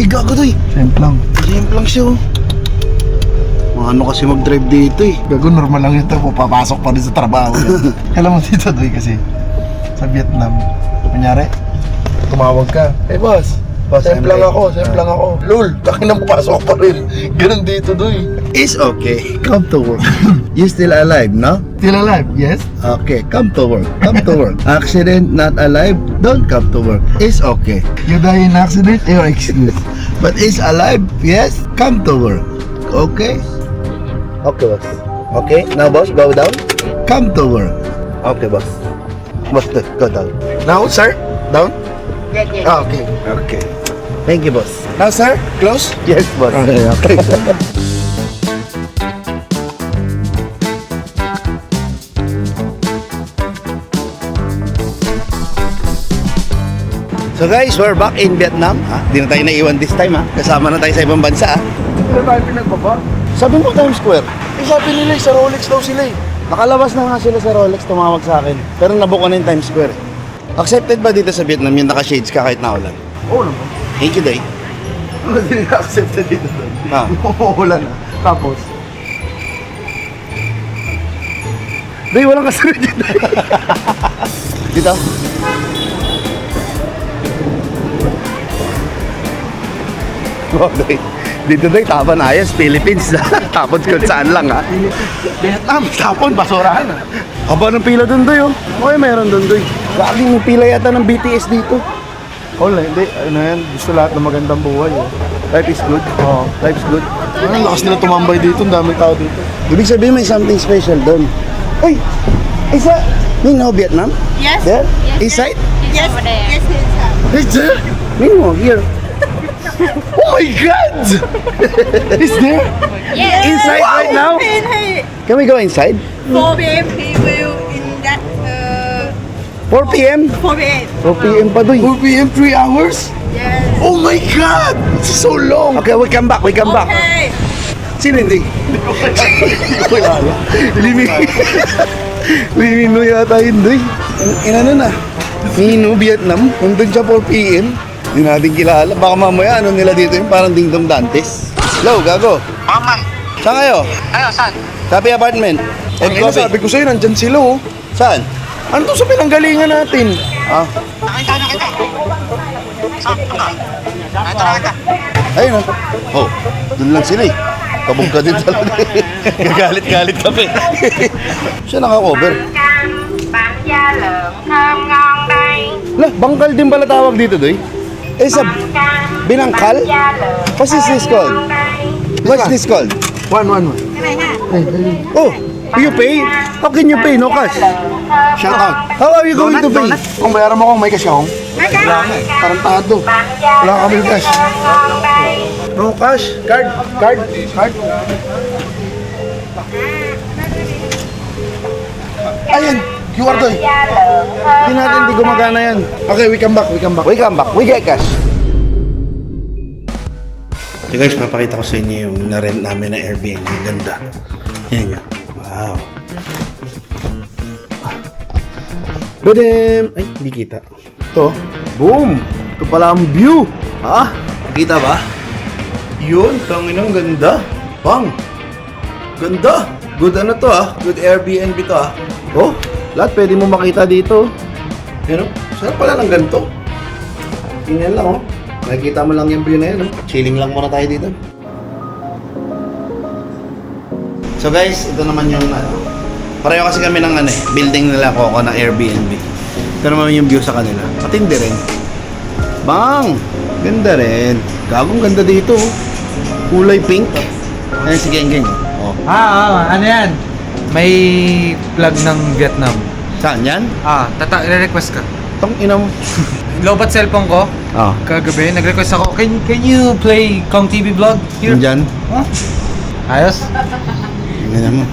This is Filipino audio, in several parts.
gago to eh. Semplang. Semplang siya oh. Ano kasi mag-drive dito eh. Gago, normal lang ito. Papasok pa rin sa trabaho. Alam mo dito, Doy, kasi sa Vietnam, kunyari, tumawag ka. Hey boss, semplang ako. Lul, kakinang papasok pa rin. Ganun dito, Doy. It's okay. Come to work. You still alive, no? Still alive, yes? Okay, come to work. Come to work. Accident, not alive, don't come to work. It's okay. You die in accident, your excuse. But it's alive, yes, come to work. Okay? Okay, boss. Okay, now boss, go down. Come to work. Okay, boss. Boss, go down. Now, sir, down? Yes, yes. Ah, okay. Okay. Thank you, boss. Now, sir, close? Yes, boss. Okay. So guys, we're back in Vietnam. Di na tayo naiwan this time ha. Kasama na tayo sa ibang bansa ha. Hindi tayo pinagbaba. Sabi mo Times Square. Eh, sabi nila, sa Rolex daw sila eh. Nakalabas na nga sila sa Rolex, tumawag sa akin. Pero nabook ko na yung Times Square. Accepted ba dito sa Vietnam yung naka-shades ka kahit naulan? Oo naman. Thank you, Day. Ano din na-accepted dito doon? Ah. Umuulan na. Tapos, Day, walang kasunod dito. Dito? Oh, Day. Dito, Day, Tapan Ayos, Philippines. Tapos kung saan lang, ha? Vietnam, tapon, basurahan ah. Haba ng pila doon, Day, oh. Okay, meron doon, Day. Laging may pila yata ng BTS dito. Wala, hindi. Ano yan, gusto lahat ng magandang buhay eh. Life is good. Oo. Life's good. Ano, ang lakas nila tumambay dito, ang daming tao dito. Ibig sabihin may something special doon. Uy! Isa! You know Vietnam? Yes. There? Yes. Inside? Yes. Over there. Yes, yes. Is there? No, here. Oh my God! Is there? Yes. Inside right now? Hey, Can we go inside? 4 p.m. he will in that 4 p.m.? 4 p.m. 4 p.m. pa doy. 4 p.m., 3 hours? Yes. Oh my God! It's so long! Okay, we come back. Okay. Sino hindi? Wala na. Limino yata yun doy. Inano na? Nino, Vietnam. Nandun siya 4 p.m. Hindi natin kilala. Baka mamaya ano nila dito yung parang Ding Dong Dantes. Hello, gago. Mama, Saan kayo? ano, saan? Happy apartment. Ang ina, sabi ko sa'yo, nandyan sila oh. Saan? Ano to sa pinanggalingan natin? Ah, Nakita na kita. Saan ka? Nakita na kita. ayun oh. Oh, dun lang sila eh. Kabog ka din talaga. Gagalit-galit kami. Siya naka-cover. Bán da lợn thơm ngon đây. Lah, bangkal din pala tawag dito, doy. Eh, sa binangkal? Da lợn What is this called? What's this called? One. cái này ha. Oh, you pay? How can you pay? No cash. Shout out. How are you going to pay? Kung bayaran mo kung may cash akong, Wala nga. tarantado. Wala kami cash. No cash. Card. Ayan, QR doy. Hindi natin, hindi gumagana yan. Okay, we come back. We come back. We get cash. So guys, mapakita ko sa inyo yung na-rent namin na Airbnb. Ganda. Yan yun. Wow. Badem! Ay, hindi kita. Ito. Boom! Ito pala ang view. Ha? Kita ba? Yun, tanginang ganda. Bang! Ganda! Good ano to ah. Good Airbnb to ah. Oh, lahat pwede mo makita dito. Yan oh. Sarap pala ng ganito. Tingnan lang oh. Nakikita mo lang yung view na yun oh. Chilling lang muna tayo dito. So guys, ito naman yung ano. Pareho kasi kami ng ano eh, building nila Coco na Airbnb. Ito naman yung view sa kanila. Matindi rin. Bang! Ganda rin. Gagong ganda dito oh. Kulay pink. Ayan si Geng Geng. Oh. Ano yan? May plug ng Vietnam. Saan yan? Request ka. Tong ina mo. Lobat cellphone ko. Ah. Kagabi, nag-request ako. Can you play Kong TV vlog here? Diyan. Huh? Ayos? Tingnan mo.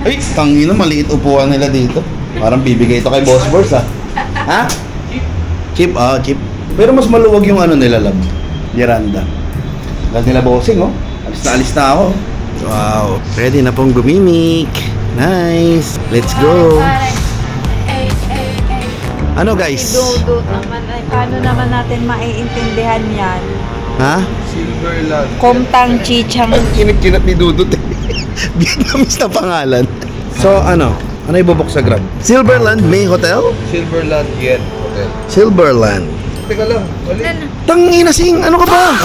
Ay, tangina, maliit upuan nila dito. Parang bibigay ito kay Boss Boss ah. Ha? Cheap, cheap. Pero mas maluwag yung ano nila, lab. Veranda. Dahil nila bossing, oh. Alis na ako. Wow. Ready na pong gumimik. Nice. Let's go. Ano guys? Dudot naman, ay paano naman natin maiintindihan yan? Ha? Silverland. Komtang Chichang. Ang kinit-kinat ni Dudut eh. Vietnamese na pangalan. So ano? Ano ibubok sa Grab? Silverland May Hotel? Silverland Yen Hotel. Silverland. Teka lang, mali. Tangina sing, ano ka ba?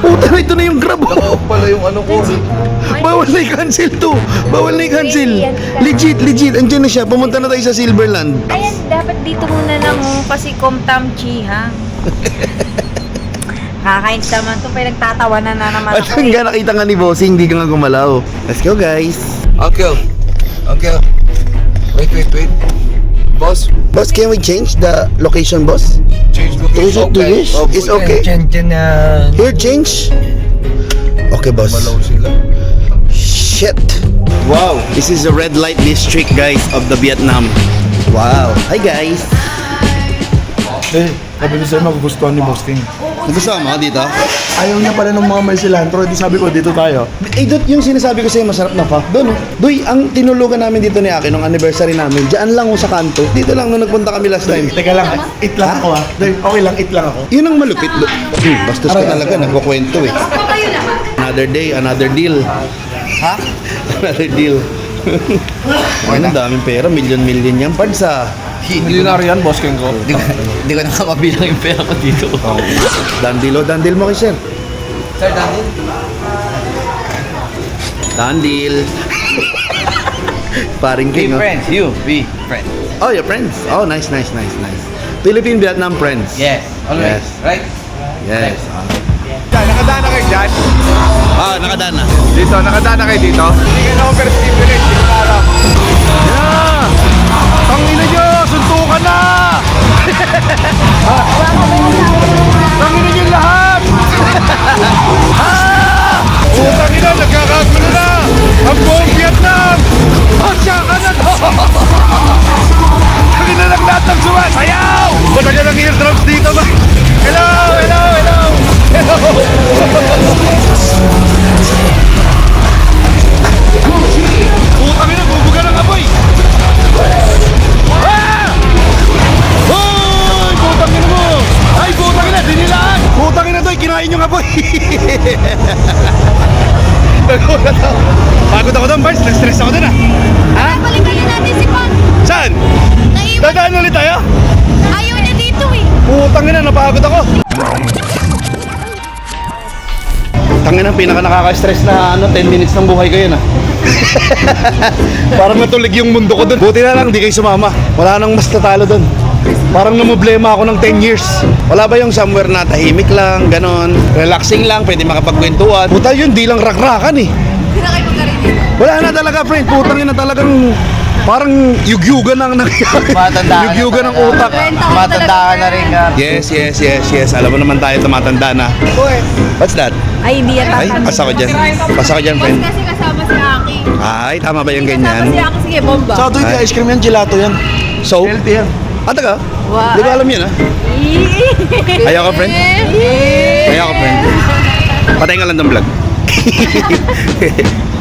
Puta na, ito na yung Grab. Naka-off pala yung ano ko. Bawal na i-cancel to. Bawal na i-cancel. Legit. Andiyan na siya. Pumunta na tayo sa Silverland. Ayan, dapat dito muna lang kasi Komtam Chi, ha? Kakainis naman to, pero nagtatawanan na naman At ako. hanggang nakita nga ni Bossing, hindi ka nga gumalaw. Let's go guys. Uncle. Wait. Boss, Boss, can we change the location, boss? change Is it to this? It's okay. Here, change. Okay, boss. Malaw sila. Shit. Wow. This is the red light district, guys, of the Vietnam. Wow. Hi, guys. Eh, sabi ko sa'yo magugustuhan ni Boss King. Nagustuhan mo dito? Ayaw niya pala ng mga may cilantro, di sabi ko dito tayo. Eh, Dut, yung sinasabi ko sa'yo, masarap na pa. Doon, oh. Doy, ang tinulugan namin dito ni Aki nung anniversary namin, dyan lang sa kanto. Dito lang nung nagpunta kami last time. Teka lang, eat lang ako ha. Okay lang, eat lang ako. Yun ang malupit. Bastos ka talaga, nagkukwento eh. Another day, another deal. Ha? Another deal. Ano, daming pera, million yan, pads ah. Milyonaryo yan, Boss King ko. Hindi ko na mabilang yung pera ko dito. Dandil mo kay sir. Sir, Daniel? Dandil. Paring king, oh. We friends. Oh, your friends. Oh, nice. Philippine-Vietnam friends. Yes, always. Yes. Right? Yes. Nakadaan na kayo dyan? Ah, nakadaan na. Dito, nakadaan na kayo dito? Hindi ka na overstimulate, hindi ko na alam. Yeah! Tangina nyo! Suntukan na! Tangina nyo lahat! Tangina, nagkakagulo na! Ang buong Vietnam! Asya ka na to! Tangina lang lahat ng sumasayaw! Ba't ka ng eardrums dito ba? Hello! Putang ina, bubuga ng apoy! Ah! Hoy! Putang ina mo! Ay, putang ina, dinilaan! Putang ina to, kinain yung apoy! Nagulat ako. Pagod ako doon, Bars. Nag-stress ako doon, ah. Ha? Balikan natin si Pang. Saan? Naiwan. Dadaan ulit tayo? Ayaw niya dito eh. Putang ina, napagod ako. Tangin ang pinaka nakaka-stress na 10 minutes ng buhay ko yun ah. Parang natulig yung mundo ko dun. Buti na lang, di kayo sumama. Wala nang mas tatalo dun. Parang namumblema ako ng 10 years. Wala ba yung somewhere na tahimik lang, ganon, relaxing lang, pwede makapagkwentuhan. Puta yun, di lang rakrakan eh. Hindi na kayo magkarinig. Wala na talaga, friend. Putang ina talagang parang yugyugan ng Matanda ka na yugyugan ng talaga. utak. Matanda ka na rin ka. Yes. Alam mo naman tayo tumatanda na. What's that? Ay, hindi yan Ay, pasa ko dyan. Pasa ko dyan, friend. Kasi kasama si Aki. Ay, tama ba yung Kasama ganyan? si Aki, sige, bomba. Sa tuwing ice cream yan, gelato yan. So, Healthy yan. taga? Wow. Di ko alam yun, ha? Ayaw ka, friend? Ayaw ka, friend? Patay ka lang ng vlog.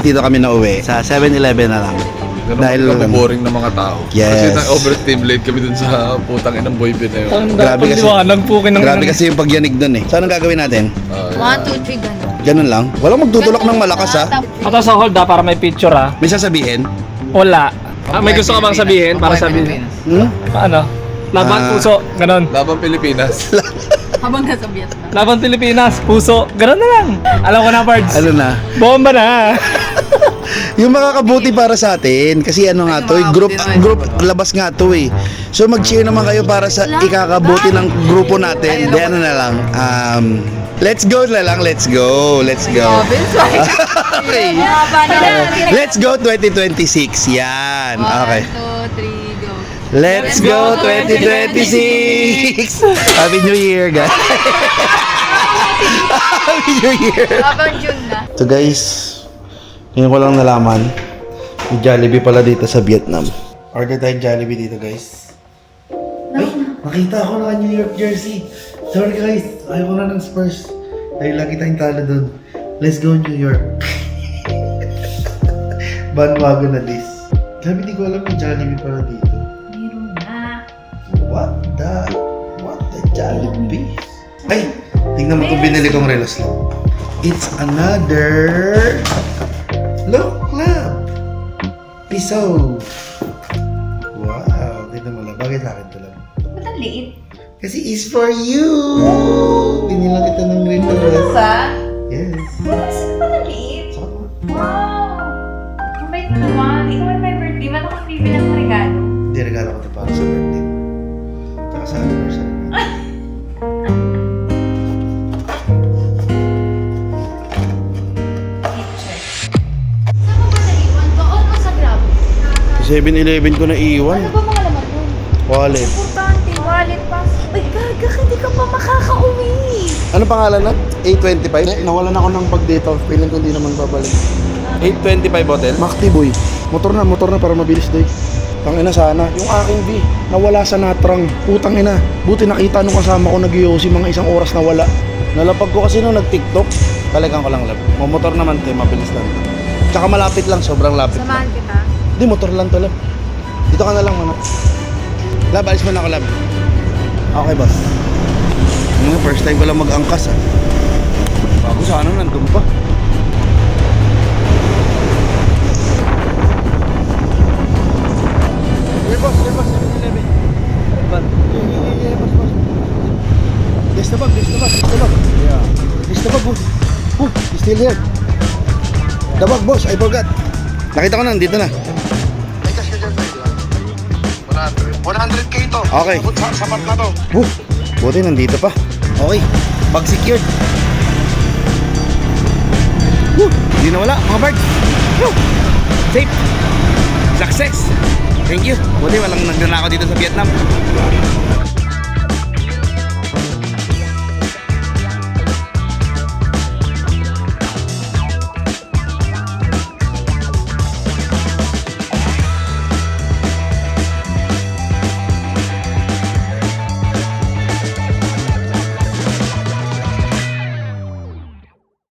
Dito kami na uwi. Sa 7-Eleven na lang. Dahil kami boring na mga tao. Yes. Kasi na-overstimulate kami dun sa putang inang boyband na yun. Grabe kasi yung pagyanig dun eh. So, anong gagawin natin? 1, 2, 3, gano'n. Ganun lang. Walang magdudulok ng malakas, ha? Ito sa hold para may picture May sasabihin? Wala. May gusto ka bang sabihin? Para sabihin. Hmm? Ano? Laban Ah. puso, ganon. Laban Pilipinas. Habang nasa Vietnam. Laban Pilipinas, puso, ganon na lang. Alam ko na, Pards. Ano na? Bomba na. Yung makakabuti para sa atin. Kasi ano nga to, group labas nga to eh. So mag-share naman kayo para sa ikakabuti ng grupo natin. Di ano na lang. Let's go na lang, let's go. Okay. Let's go 2026. Yan. Okay. 1, 2, 3, go. Let's go 2026. Happy New Year, guys. Happy New Year. Habang June na. So guys, ngayon ko lang nalaman, may Jollibee pala dito sa Vietnam. Order tayong Jollibee dito, guys. Ay, nakita ko na New York jersey. Sorry guys, ayaw ko na ng Spurs. Dahil lagi tayong talo dun. Let's go New York. Bandwagon na this. Sabi, di ko alam may Jollibee pala dito. Meron na. What the Jollibee? Ay, Tingnan mo itong binili kong relos lang. It's another... Look, love! Piso! Wow! Tingnan mo lang. Bakit sa akin ito lang? Ba't ang liit? Kasi it's for you! Binilang kita ng red Ano dress. ba? Yes. Saan ba ang liit? Sakot mo. Wow! Ang bait mo naman. Ikaw ay may birthday. Ba't ako bibilang ng regalo? Hindi, regalo ko ito para sa birthday. Tsaka sa anniversary. Saan mo ba naiwan? Doon o sa Grab? 7-Eleven ko na iwan. Ano ba mga laman doon? Wallet. Importante, wallet pass. Ay, gaga, hindi ka pa makakauwi. Ano pangalan na? 825? Hindi, nawalan ako ng bag dito. Feeling ko hindi naman babalik. 825 hotel? Makti boy. Motor na para mabilis doy. Tangina sana. Yung aking V, nawala sa natrang. Putang ina. Buti nakita nung kasama ko nag-yosi mga isang oras na wala. Nalapag ko kasi nung nag-TikTok. Talagang ko lang lab. Motor naman te, mabilis lang. Tsaka malapit lang, sobrang lapit. Samahan kita. Hindi, motor lang to lab. Dito ka na lang muna. Lab, alis mo na ako lab. Okay boss. First time ko lang mag-angkas ah. Bago sana nandun pa. Boss, 7-Eleven. There's the bag. Yeah. There's the bag, boss. Oh, it's still here. The bag, boss. I forgot. Nakita ko na, dito na. May cash ka dyan, di ba? 100k to. Okay. Sapat na to. Buti nandito pa. Okay. Bag secured. Hindi na wala, mga bird. Safe! Success! Thank you! Buti walang nagnanakaw dito sa Vietnam.